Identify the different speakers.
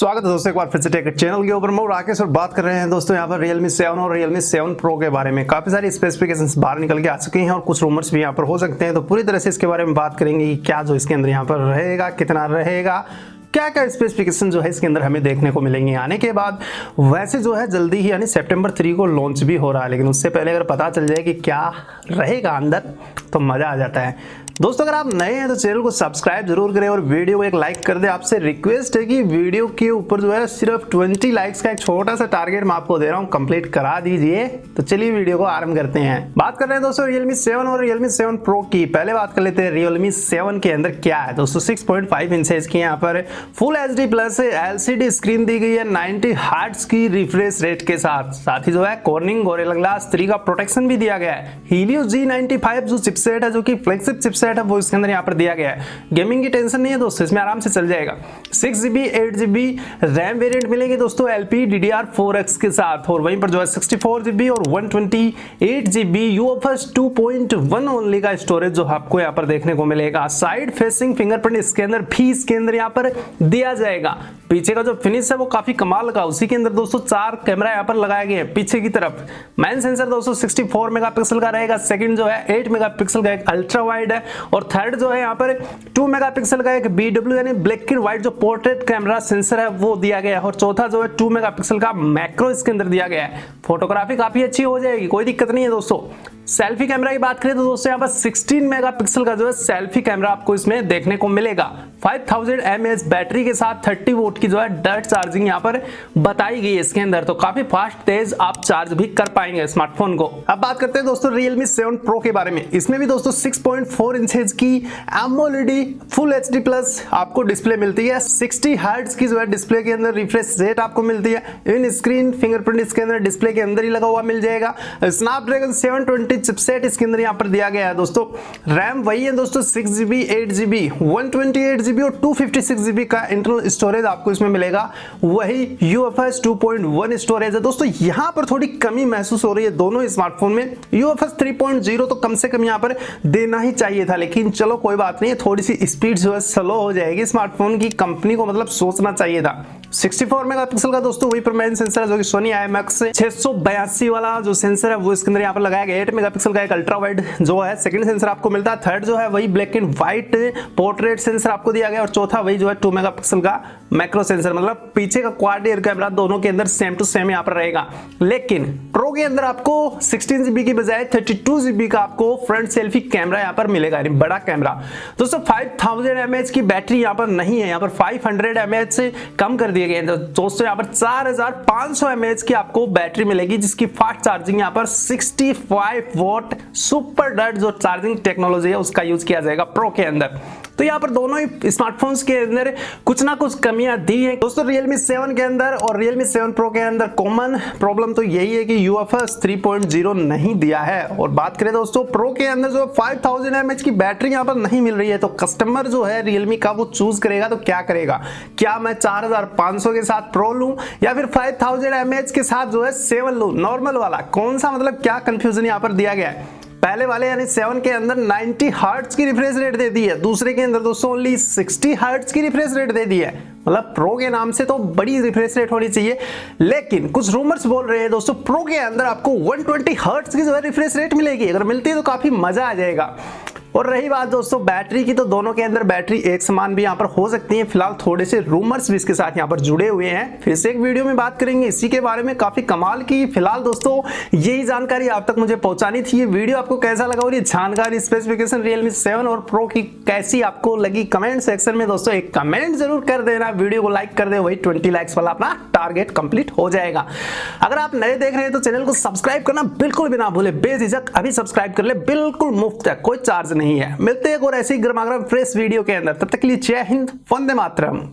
Speaker 1: स्वागत है दोस्तों एक बार फिर से टेक चैनल के ऊपर। मैं राकेश और बात कर रहे हैं दोस्तों यहाँ पर Realme 7 और Realme 7 Pro के बारे में। काफी सारी स्पेसिफिकेशंस बाहर निकल के आ चुकी हैं और कुछ रूमर्स भी यहाँ पर हो सकते हैं, तो पूरी तरह से इसके बारे में बात करेंगे कि क्या जो इसके अंदर यहाँ पर रहेगा, कितना रहेगा, क्या क्या स्पेसिफिकेशन जो है इसके अंदर हमें देखने को मिलेंगे आने के बाद। वैसे जो है जल्दी ही यानी सितंबर 3 को लॉन्च भी हो रहा है, लेकिन उससे पहले अगर पता चल जाए कि क्या रहेगा अंदर तो मजा आ जाता है। दोस्तों अगर आप नए हैं तो चैनल को सब्सक्राइब जरूर करें और वीडियो को एक लाइक कर दें। आपसे रिक्वेस्ट है कि वीडियो के ऊपर जो है सिर्फ 20 लाइक्स का एक छोटा सा टारगेट मैं आपको दे रहा हूं, कंप्लीट करा दीजिए। तो चलिए वीडियो को आरंभ करते हैं। बात कर रहे हैं दोस्तों Realme 7 और Realme 7 Pro की। पहले बात कर लेते हैं Realme 7 के अंदर क्या है दोस्तों। 6.5 इंचेस की यहाँ पर full HD plus LCD screen दी गई है 90 हर्ट्ज की रिफ्रेश रेट के साथ ही जो है कॉर्निंग गोरिल्ला ग्लास 3 का प्रोटेक्शन भी दिया गया है। Helio G95 जो चिपसेट है, जो कि फ्लैगशिप चिपसेट है, वो इसके अंदर यहाँ पर दिया गया है। गेमिंग की टेंशन नहीं है दोस्तों, इसमें आराम से चल जाएगा। 6GB 8GB रैम वेरिएंट मिलेगी दोस्तों LPDDR4X के साथ, और वहीं पर जो है 64GB और 128GB UFS 2.1 ओनली का स्टोरेज जो आपको यहाँ पर देखने को मिलेगा। साइड फेसिंग फिंगरप्रिंट इसके अंदर भी इसके अंदर यहाँ पर दिया जाएगा। पीछे का जो फिनिश है वो काफी कमाल का, उसी के अंदर दोस्तों 4 कैमरा यहाँ पर लगाए गए हैं पीछे की तरफ। मेन सेंसर दोस्तों 64 मेगापिक्सल का रहेगा। सेकंड जो है 8 मेगापिक्सल का एक अल्ट्रा वाइड है, और थर्ड जो है यहाँ पर 2 मेगापिक्सल का एक BW यानी ब्लैक एंड व्हाइट जो पोर्ट्रेट कैमरा सेंसर है वो दिया गया है, और चौथा जो है 2 मेगापिक्सल का मैक्रो इसके अंदर दिया गया है। फोटोग्राफी काफी अच्छी हो जाएगी, कोई दिक्कत नहीं है दोस्तों। सेल्फी कैमरा की बात करें तो दोस्तों यहाँ पर 16 मेगापिक्सल का जो है सेल्फी कैमरा आपको इसमें देखने को मिलेगा। 5000 mAh बैटरी के साथ 30 वोल्ट की जो है डर्ट चार्जिंग यहाँ पर बताई गई है इसके अंदर, तो काफी फास्ट तेज आप चार्ज भी कर पाएंगे स्मार्टफोन को। अब बात करते हैं दोस्तों Realme 7 Pro के बारे में। इसमें भी दोस्तों 6.4 इंचेस की AMOLED फुल HD प्लस आपको डिस्प्ले मिलती है। 60 हर्ट्ज की जो है डिस्प्ले के अंदर रिफ्रेश रेट आपको मिलती है। इन स्क्रीन फिंगरप्रिंट इसके अंदर डिस्प्ले के अंदर ही लगा हुआ मिल जाएगा। स्नैपड्रैगन 720 चिपसेट इसके अंदर यहाँ पर दिया गया है दोस्तों। रैम वही है दोस्तों 6GB 8GB 128GB और 256GB का इंटरनल स्टोरेज आपको इसमें मिलेगा। वही UFS 2.1 स्टोरेज है दोस्तों। यहाँ पर थोड़ी कमी महसूस हो रही है दोनों स्मार्टफोन में। UFS 3.0 तो कम से कम यहाँ पर देना ही चाहिए था, लेकिन चलो कोई बात नहीं है, थोड़ी सी स्पीड जो है स्लो हो जाएगी स्मार्टफोन की। कंपनी को मतलब सोचना चाहिए था। 64 मेगापिक्सल का दोस्तों वही पर मेन सेंसर है, जो कि Sony IMX 682 वाला जो सेंसर है वो इसके अंदर यहाँ पर लगाया गया। 8 मेगापिक्सल का एक अल्ट्रा वाइड जो है सेकंड सेंसर आपको मिलता है। थर्ड जो है वही black and white portrait sensor आपको दिया गया, और चौथा वही जो है 2 मेगापिक्सल का मैक्रो सेंसर, मतलब पीछे का क्वाड रियर कैमरा दोनों के अंदर सेम टू सेम यहाँ पर रहेगा। लेकिन प्रो के अंदर आपको 16GB की बजाय 32GB का आपको फ्रंट सेल्फी कैमरा यहाँ पर मिलेगा, यानी बड़ा कैमरा। दोस्तों 5000 mAh की बैटरी यहाँ पर नहीं है, यहाँ पर 500 mAh से कम कर दिए गए हैं दोस्तों। यहाँ पर 4500 mAh की आपको बैटरी मिलेगी, जिसकी फास्ट चार्जिंग यहाँ पर 65 वॉट सुपरडर्ट जो चार्जिंग टेक्नोलॉजी है उसका यूज किया जाएगा प्रो के अंदर। तो यहाँ पर दोनों ही स्मार्टफोन्स के अंदर कुछ ना कुछ कमियां दी हैं दोस्तों। Realme 7 के अंदर और Realme 7 Pro के अंदर कॉमन प्रॉब्लम तो यही है कि UFS 3.0 नहीं दिया है। और बात करें दोस्तों Pro के अंदर जो 5000 mAh की बैटरी यहाँ पर नहीं मिल रही है, तो कस्टमर जो है Realme का वो चूज करेगा तो क्या करेगा। क्या मैं 4500 के साथ Pro लूं या फिर 5000 mAh के साथ जो है 7 लूं नॉर्मल वाला, कौन सा, मतलब क्या कंफ्यूजन यहाँ पर दिया गया है। पहले वाले यानी 7 के अंदर 90 हर्ट्ज की रिफ्रेश रेट दे दी है, दूसरे के अंदर दोस्तों ओनली 60 हर्ट्ज की रिफ्रेश रेट दे दी है। मतलब प्रो के नाम से तो बड़ी रिफ्रेश रेट होनी चाहिए, लेकिन कुछ रूमर्स बोल रहे हैं दोस्तों प्रो के अंदर आपको 120 हर्ट्ज की जो है रिफ्रेश रेट मिलेगी। अगर मिलती है तो काफी मजा आ जाएगा। और रही बात दोस्तों बैटरी की, तो दोनों के अंदर बैटरी एक समान भी यहाँ पर हो सकती है। फिलहाल थोड़े से रूमर्स भी इसके साथ यहाँ पर जुड़े हुए हैं, फिर से एक वीडियो में बात करेंगे इसी के बारे में, काफी कमाल की। फिलहाल दोस्तों यही जानकारी आप तक मुझे पहुंचानी थी। ये वीडियो आपको कैसा लगा और ये जानकारी स्पेसिफिकेशन Realme 7 और Pro की कैसी आपको लगी, कमेंट सेक्शन में दोस्तों एक कमेंट जरूर कर देना। वीडियो को लाइक कर दे, वही 20 लाइक्स वाला अपना टारगेट कंप्लीट हो जाएगा। अगर आप नए देख रहे हैं तो चैनल को सब्सक्राइब करना बिल्कुल भी ना भूले, बेझिझक अभी सब्सक्राइब कर ले, बिल्कुल मुफ्त है, कोई चार्ज नहीं है। मिलते हैं और ऐसी गर्मा गर्म फ्रेश वीडियो के अंदर, तब तक के लिए जय हिंद, वंदे मातरम।